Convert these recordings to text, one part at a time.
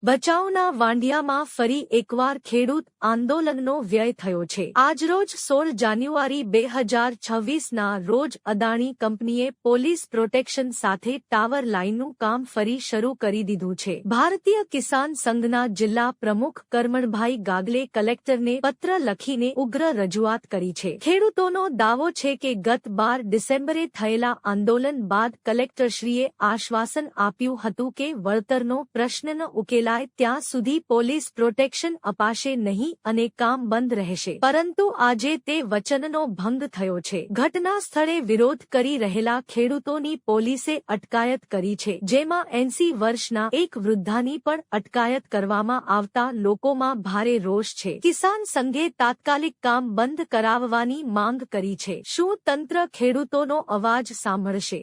ભચાઉના વાંઢિયામાં ફરી એકવાર ખેડૂત આંદોલનનો વ્યય થયો છે। આજરોજ 16 જાન્યુઆરી 2026ના રોજ અદાણી કંપનીએ પોલીસ પ્રોટેક્શન સાથે ટાવર લાઇનનું કામ ફરી શરૂ કરી દીધું છે। ભારતીય કિસાન સંઘના જિલ્લા પ્રમુખ કરમણભાઈ ગાગલે કલેક્ટરને પત્ર લખીને ઉગ્ર રજૂઆત કરી છે। ખેડૂતોનો દાવો છે કે ગત 12 ડિસેમ્બરે થયેલા આંદોલન બાદ કલેક્ટરશ્રીએ આશ્વાસન આપ્યું હતું કે વળતરનો પ્રશ્ન ન ઉકેલાય ત્યાં સુધી પોલીસ પ્રોટેક્શન અપાશે નહીં અને કામ બંધ રહેશે, પરંતુ આજે તે વચનનો ભંગ થયો છે। ઘટના સ્થળે વિરોધ કરી રહેલા ખેડૂતોની પોલીસે અટકાયત કરી છે, જેમાં 80 વર્ષના એક વૃદ્ધાની પણ અટકાયત કરવામાં આવતા લોકોમાં ભારે રોષ છે। કિસાન સંઘે તાત્કાલિક કામ બંધ કરાવવાની માંગ કરી છે। શું તંત્ર ખેડૂતોનો અવાજ સાંભળશે?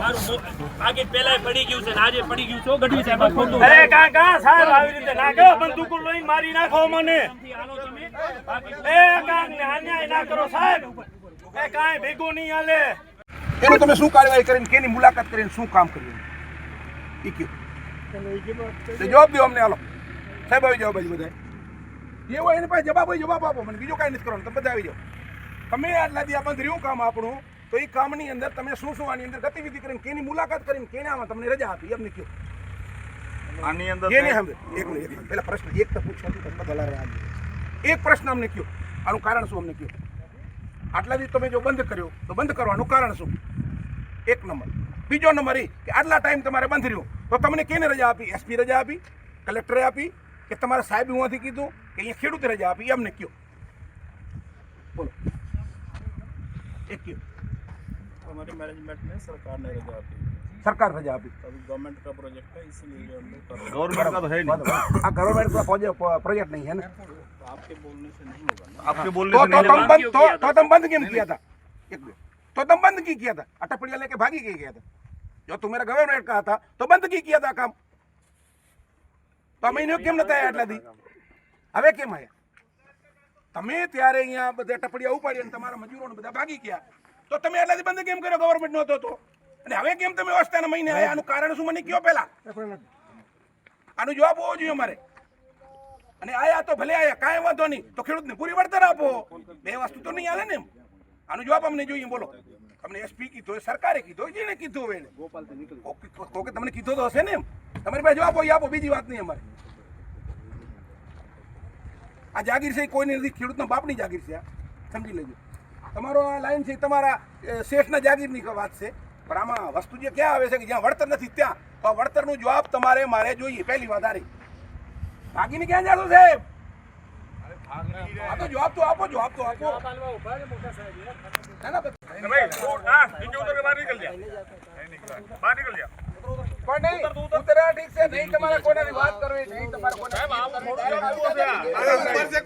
આગે પેલા પડી ગયું છે, આજે પડી ગયું છો ગઢવી સાહેબ ખોટું। અરે કાકા સાહેબ આવી રીતે ના કરો, બંદૂકો લઈને મારી નાખો મને। એ કાકા અન્યાય ના કરો સાહેબ, એ કાંઈ ભેગું નહીં હાલે। એનો તમે શું કાર્યવાહી કરીને કેની મુલાકાત કરીને શું કામ કર્યું ઈ કયો જવાબ દો અમને। હાલો સાહેબ આવી જાઓ બાજુ બધા જે હોય એને પાસે જવાબ આપો મને, બીજો કાંઈ નથી કરવાનું। તમે બધા આવી જાઓ। તમે આટલા દી આ બંધ રહ્યું કામ આપણું, તો એ કામની અંદર તમે શું આની અંદર ગતિવિધિ કરીને કેની મુલાકાત કરીને કેને આમાં તમને રજા આપી એમને કયો આની અંદર કેને સમજે? એક પેલા પ્રશ્ન એક તો પૂછવાનું તમે બધા રહ્યા એક પ્રશ્ન અમને કયો, આનું કારણ શું અમને કયો? આટલા દી તમે જો બંધ કર્યો તો બંધ કરવાનું કારણ શું? એક નંબર। બીજો નંબર એ કે આટલા ટાઈમ તમારે બંધ રહ્યું તો તમને કેને રજા આપી? એસપી રજા આપી, કલેક્ટરે આપી, કે તમારા સાહેબ ઉવાથી કીધું, કે અહીંયા ખેડૂતે રજા આપી? અમને કયો, બોલો એક કયો। हमारे मैनेजमेंट ने सरकार ने रजा दी, सरकार रजा आपी, अभी गवर्नमेंट का प्रोजेक्ट है इसलिए हम लोग कर रहे हैं। गवर्नमेंट का तो है नहीं, हाँ गवर्नमेंट का प्रोजेक्ट नहीं है ना, तो आपके बोलने से नहीं होगा ना। आपके बोलने से नहीं होगा। तो तुम बंद क्यों किया था? तो तुम बंद क्यों किया था? अटपड़िया लेके भागी क्यों गया था? जो तुम्हारा गवर्नमेंट का था तो बंद क्यों किया था काम? तो अमीनो केम नता आया आटला दी? હવે કેમ આયા? તમે ત્યારે અહીંયા બધા ટપડિયા ઉપાડી અને તમારા મજૂરોને બધા ભાગી ગયા, તો તમે એટલાથી બંધ કેમ કર્યો? ગવર્નમેન્ટ નહોતો તો, અને હવે કેમ તમે અવસ્થાના મહિને આયા? આનું કારણ શું મને કયો પહેલા? આનો જવાબ હોવો જોઈએ અમારે। અને આયા તો ભલે આયા, કાંઈ વાંધો નહીં, તો ખેડૂતને પૂરી વળતર આપો। બે વસ્તુ તો નહીં હાલે ને એમ। આનો જવાબ અમને જોઈએ, બોલો। તમને એસપી કીધો, સરકારે કીધો, જેને કીધું હોય એને તમને કીધો તો હશે ને એમ। તમારી પાસે જવાબ હોય આપો, બીજી વાત નહીં અમારે। આ જાગીર છે કોઈની નથી, ખેડૂતના બાપની જાગીર છે, સમજી લેજો। તમારો આ લાઈન છે તમારા શેઠના જાગીરની વાત છે, પણ આમાં વસ્તુ જે ક્યાં આવે છે કે જ્યાં વળતર નથી ત્યાં, તો આ વળતરનો જવાબ તમારે મારે જોઈએ। પહેલી વાત આ રહી, ભાગીને ક્યાં જાશો સાહેબ? આ તો જવાબ તો આપો, જવાબ તો આપો। પણ નહીં ઉતરા ઠીક છે, નહીં તમારે કોઈની વાત કરવી, નહીં તમારે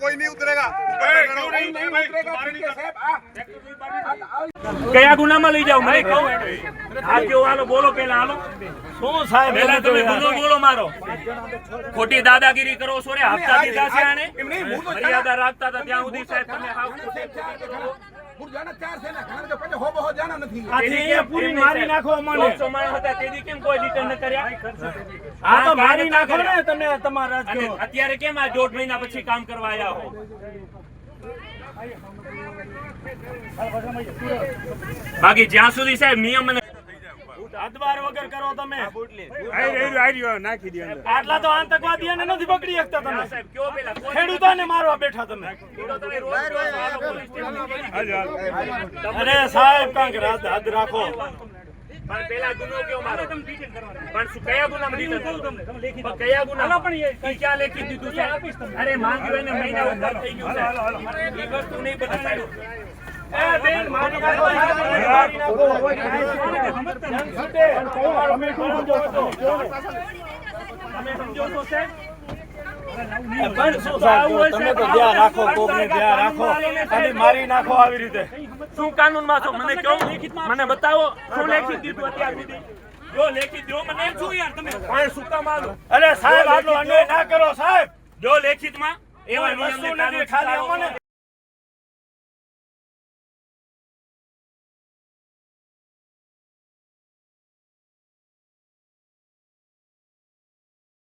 કોઈ નહીં ઉતરેગા। કયા ગુનામાં લઈ જાવ મને કહો? આ કેવો હાલો બોલો પેલા, હાલો શું સાહેબ પેલા તમે ગુનો બોલો મારો। ખોટી દાદાગીરી કરો છો રે, હપ્તા દીધા છે આને, મર્યાદા રાખતા હતા ત્યાં સુધી સાહેબ તમે પૂરી મારી નાખો મને। 100 માણસ હતા તેથી કેમ કોઈ રિટર્ન ન કર્યા? આ તો મારી નાખો ને તમે તમારા। અત્યારે કેમ આ 1.5 મહિના પછી કામ કરવા આવ્યા હો? બાકી જ્યાં સુધી સાહેબ નિયમ અદવાર વગર કરો તમે, નાખી દે આટલા તો આતંકવાદીઓને નથી પકડી શકતા તમે સાહેબ। કયો પેલા ખેડૂતોને મારવા બેઠા તમે? અરે સાહેબ કાંઈક હદ રાખો। પણ પેલા ગુનો કયો મારો? પણ શું કયા ગુનામાં દીધું? કયા ગુના પણ ક્યાં લેખી દીધું છે? અરે માંગ્યું એને મહિના ઉપર થઈ ગયું છે, એ વસ્તુ નહીં બતાવ્યું। મારી નાખો આવી રીતે। શું કાનૂન માં છો મને કહો, મને બતાવો શું લેખિત દીધું અત્યાર સુધી? જો લેખિત દો મને, શું યાર તમે કાંઈ શું કામ આલો? અરે સાહેબ આટલો અન્યાય ના કરો સાહેબ। જો લેખિત માં એવા નિયમ ખાલી અમને